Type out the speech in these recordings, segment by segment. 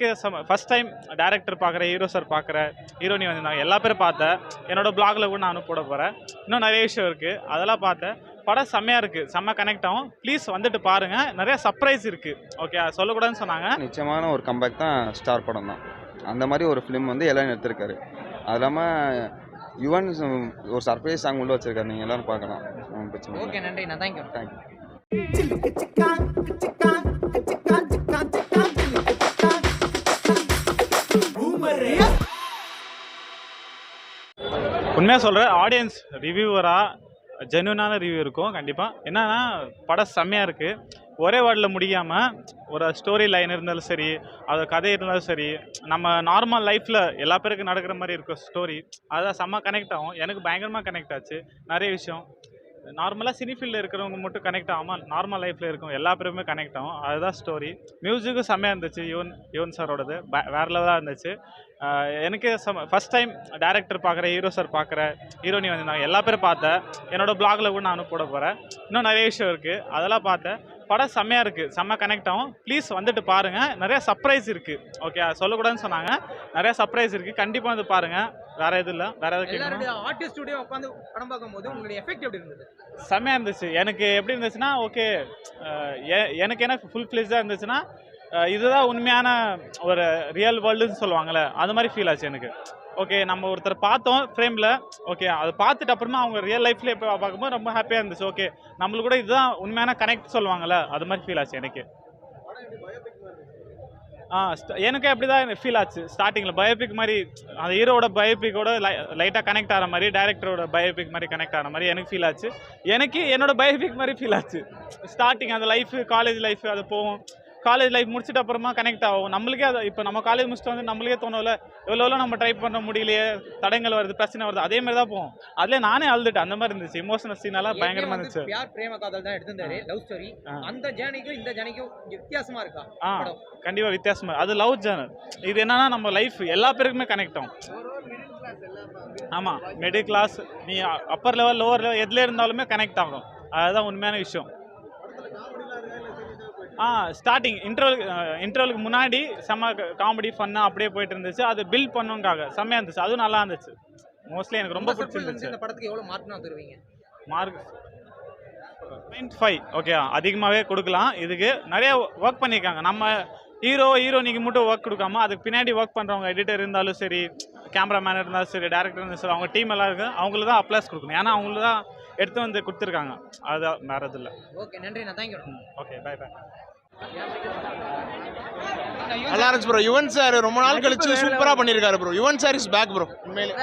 எனக்கு first time director பார்க்குறேன், hero sir பார்க்குறேன், ஹீரோனி வந்திருந்தாங்க, எல்லா பேரும் பார்த்தேன். என்னோட பிளாகில் கூட நானும் போட போகிறேன். இன்னும் நிறைய விஷயம் இருக்குது, அதெல்லாம் பார்த்தேன். படம் செம்மையாக இருக்குது, செம்ம கனெக்ட் ஆகும். ப்ளீஸ் வந்துட்டு பாருங்கள், நிறைய சர்ப்ரைஸ் இருக்குது. ஓகே, அது சொல்லக்கூடாதுன்னு சொன்னாங்க. நிச்சயமான ஒரு கம்பேக் தான் ஸ்டார் படம் தான். அந்த மாதிரி ஒரு ஃபிலிம் வந்து எல்லாரும் எடுத்திருக்காரு. அது இல்லாமல் யுவன் ஒரு சர்ப்ரைஸ் சாங் உள்ள வச்சிருக்காரு, நீங்கள் எல்லாரும் பார்க்கலாம். ஓகே, நன்றி. நான் தேங்க்யூ. உண்மையாக சொல்கிறேன், ஆடியன்ஸ் ரிவ்யூவராக ஜென்யூனான ரிவ்யூ இருக்கும் கண்டிப்பாக. என்னன்னா படம் செம்மையாக இருக்குது. ஒரே வேர்டில் முடியாமல் ஒரு ஸ்டோரி லைன் இருந்தாலும் சரி, அது கதை இருந்தாலும் சரி, நம்ம நார்மல் லைஃப்பில் எல்லா பேருக்கும் நடக்கிற மாதிரி இருக்கும் ஸ்டோரி. அதான் செம்ம கனெக்ட் ஆகும். எனக்கு பயங்கரமாக கனெக்ட் ஆச்சு. நிறைய விஷயம் நார்மலாக சினி ஃபீல்டில் இருக்கிறவங்க மட்டும் கனெக்ட் ஆகாமல் நார்மல் லைஃப்பில் இருக்கும் எல்லா பேருமே கனெக்ட் ஆகும். அதுதான் ஸ்டோரி. மியூசிக்கும் செம்மையாக இருந்துச்சு. யுவன் சாரோடது வேறு லெவலாக இருந்துச்சு. எனக்கு ஃபஸ்ட் டைம் டேரக்டர் பார்க்குறேன், ஹீரோ சார் பார்க்குறேன், ஹீரோனி வந்திருந்தாங்க, எல்லா பேரும் பார்த்தேன். என்னோட பிளாகில் கூட நானும் போட போகிறேன். இன்னும் நிறைய விஷயம் இருக்குது, அதெல்லாம் பார்த்தேன். படம் செம்மையாக இருக்குது, செம்ம கனெக்ட் ஆகும். ப்ளீஸ் வந்துட்டு பாருங்கள், நிறைய சர்ப்ரைஸ் இருக்குது. ஓகே, அது சொல்லக்கூடாதுன்னு சொன்னாங்க. நிறைய சர்ப்ரைஸ் இருக்குது, கண்டிப்பாக வந்து பாருங்கள். வேறு எதுவும் இல்லை, வேறு எதாவது ஆர்டிஸ்ட் ஸ்டுடியோ உட்காந்து படம் பார்க்கும்போது உங்களுடைய எஃபெக்ட் எப்படி இருந்தது? செம்மையாக இருந்துச்சு. எனக்கு எப்படி இருந்துச்சுன்னா, ஓகே, எனக்கு என்ன ஃபுல் ஃப்ளெஜ்டாக இருந்துச்சுன்னா, இதுதான் உண்மையான ஒரு ரியல் வேர்ல்டுன்னு சொல்லுவாங்கள்ல, அது மாதிரி ஃபீல் ஆச்சு எனக்கு. ஓகே, நம்ம ஒருத்தர் பார்த்தோம் ஃப்ரேமில், ஓகே, அதை பார்த்துட்டு அப்புறமா அவங்க ரியல் லைஃப்லேயே போய் பார்க்கும்போது ரொம்ப ஹாப்பியாக இருந்துச்சு. ஓகே, நம்மளுக்கு கூட இதுதான் உண்மையான கனெக்ட் சொல்லுவாங்கள்ல, அது மாதிரி ஃபீல் ஆச்சு எனக்கு. எனக்கு அப்படி தான் ஃபீல் ஆச்சு. ஸ்டார்டிங்கில் பயோபிக் மாதிரி, அந்த ஹீரோட பயோபிக்கோட லைட்டாக கனெக்ட் ஆகிற மாதிரி, டேரக்டரோட பயோபிக் மாதிரி கனெக்ட் ஆகிற மாதிரி எனக்கு ஃபீல் ஆச்சு. எனக்கு என்னோட பயோபிக் மாதிரி ஃபீல் ஆச்சு. ஸ்டார்டிங் அந்த லைஃபு, காலேஜ் லைஃபு, அது போகும். காலேஜ் லைஃப் முடிச்சுட்டு அப்புறமா கனெக்ட் ஆகும் நம்மளுக்கே. அதை இப்போ நம்ம காலேஜ் முடிச்சுட்டு வந்து நம்மளுக்கே தோணும்ல, எவ்வளோ நம்ம ட்ரை பண்ண முடியலையே, தடங்கள் வருது, பிரச்சனை வருது, அதே மாதிரி தான் போகும். அதிலே நானே அழுதுட்டேன், அந்த மாதிரி இருந்துச்சு. இமோஷனல் சீனெல்லாம் பயங்கரமாக இருந்துச்சு. யார் பிரேம காதல் தான் எடுத்திருந்தாரு, லவ் ஸ்டோரி. அந்த ஜேர்னிக்கும் இந்த ஜேர்னிக்கும் வித்தியாசமா இருக்கா? கண்டிப்பாக வித்தியாசமாக. அது லவ் ஜேர்னல். இது என்னன்னா நம்ம லைஃப் எல்லா பேருக்குமே கனெக்ட் ஆகும். ஆமாம், மிடில் கிளாஸ், நீ அப்பர் லெவல், லோவர் லெவல், எதில் இருந்தாலுமே கனெக்ட் ஆகும். அதுதான் உண்மையான விஷயம். ஸ்டார்டிங் இன்டர்வலுக்கு முன்னாடி செம்ம காமெடி ஃபன்னாக அப்படியே போயிட்டு இருந்துச்சு. அது பில்ட் பண்ணுங்காக செம்மையாக இருந்துச்சு. அதுவும் நல்லா இருந்துச்சு. மோஸ்ட்லி எனக்கு ரொம்ப பிடிச்சிருந்துச்சு. இந்த படத்துக்கு எவ்வளோ மார்க் தருவீங்க? மார்க் 0.5. ஓகே, அதிகமாகவே கொடுக்கலாம். இதுக்கு நிறைய ஒர்க் பண்ணியிருக்காங்க. நம்ம ஹீரோனிக்கு மட்டும் ஒர்க் கொடுக்காம அதுக்கு பின்னாடி ஒர்க் பண்ணுறவங்க, எடிட்டர் இருந்தாலும் சரி, கேமராமேன் இருந்தாலும் சரி, டேரக்டர் இருந்தாலும் சரி, அவங்க டீம் எல்லாம் இருக்குது, அவங்களுக்கு தான் அப்ளாஸ் கொடுக்கணும். ஏன்னா அவங்களுக்கு தான் எடுத்து வந்து கொடுத்துருக்காங்க. அதுதான், வேறு எதுவும் இல்லை. ஓகே, நன்றி. நான் தேங்க்யூ. Okay, by by. நல்லா இருந்துச்சு ப்ரோ. யுவன் சார் ரொம்ப நாள் கழிச்சு சூப்பராக பண்ணியிருக்காரு bro. Yuvan sir is back bro. உண்மையிலே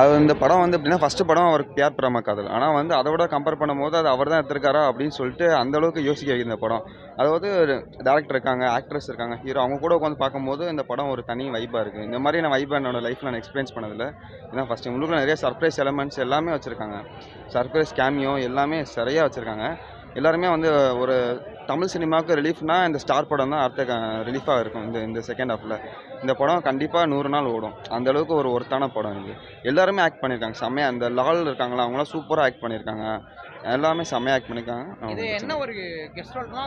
அது இந்த படம் வந்து எப்படின்னா, ஃபஸ்ட்டு படம் அவருக்கு பியார் பிரேம காதல். ஆனால் வந்து அதை விட கம்பேர் பண்ணும்போது அது அவர் தான் எடுத்திருக்காரா அப்படின்னு சொல்லிட்டு அந்தளவுக்கு யோசிக்க வைக்கிது இந்த படம். அதாவது டேரக்டர் இருக்காங்க, ஆக்ட்ரஸ் இருக்காங்க, ஹீரோ, அவங்க கூட உட்காந்து பார்க்கும்போது இந்த படம் ஒரு தனி வைப்பாக இருக்குது. இந்த மாதிரி நான் வைப்பாக என்னோட லைஃப்பில் நான் எக்ஸ்பீரியன்ஸ் பண்ணதில்லை. இதுதான் ஃபஸ்ட்டு. உங்களுக்கு நிறைய சர்ப்ரைஸ் எலமெண்ட்ஸ் எல்லாமே வச்சுருக்காங்க. சர்ப்ரைஸ் கேமியோ எல்லாமே சரியாக வச்சுருக்காங்க. எல்லாருமே வந்து ஒரு தமிழ் சினிமாவுக்கு ரிலீஃப்னா இந்த ஸ்டார் படம் தான் அடுத்த ரிலீஃபாக இருக்கும். இந்த செகண்ட் ஹாஃபில் இந்த படம் கண்டிப்பாக 100 நாள் ஓடும். அந்தளவுக்கு ஒரு ஒர்த்தான படம் இது. எல்லாருமே ஆக்ட் பண்ணியிருக்காங்க செம்மையாக. அந்த லால் இருக்காங்களா, அவங்களாம் சூப்பராக ஆக்ட் பண்ணியிருக்காங்க. எல்லாமே செம்மையாக ஆக்ட் பண்ணியிருக்காங்க. இது என்ன ஒரு கெஸ்ட் ரோல்னா,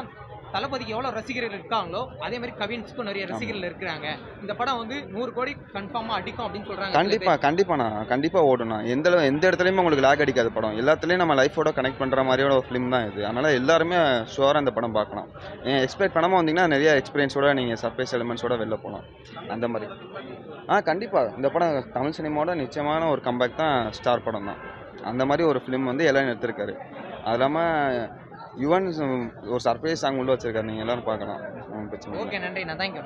தளபதிக்கு எவ்வளோ ரசிகர்கள் இருக்காங்களோ அதே மாதிரி கவின்ஸ்க்கும் நிறைய ரசிகர்கள் இருக்கிறாங்க. இந்த படம் வந்து 100 கோடி கன்ஃபார்மாக அடிக்கும் அப்படின்னு சொல்கிறாங்க. கண்டிப்பாக ஓடும்ண்ணா. எந்த இடத்துலையுமே உங்களுக்கு லேக் அடிக்காத படம். எல்லாத்துலேயும் நம்ம லைஃபோட கனெக்ட் பண்ணுற மாதிரியோட ஒரு ஃபிலிம் தான் இது. அதனால் எல்லாருமே ஷுவராக இந்த படம் பார்க்கலாம். நீங்கள் எக்ஸ்பெக்ட் பண்ணாமல் வந்தீங்கன்னா நிறைய எக்ஸ்பீரியன்ஸோட நீங்கள் சர்ப்ரைஸ் எலிமெண்ட்ஸோட வெளில போகலாம். அந்த மாதிரி கண்டிப்பாக இந்த படம் தமிழ் சினிமாவோட நிச்சயமான ஒரு கம்பேக் தான் ஸ்டார் படம் தான். அந்த மாதிரி ஒரு ஃபிலிம் வந்து எல்லாரும் எடுத்திருக்காரு. அது இல்லாமல் யுவன் ஒரு சர்ப்ரைஸ் சாங் உள்ள வச்சிருக்காரு, நீங்கள் எல்லாரும் பார்க்கலாம். ஓகே, நன்றி. நான் தேங்க்யூ.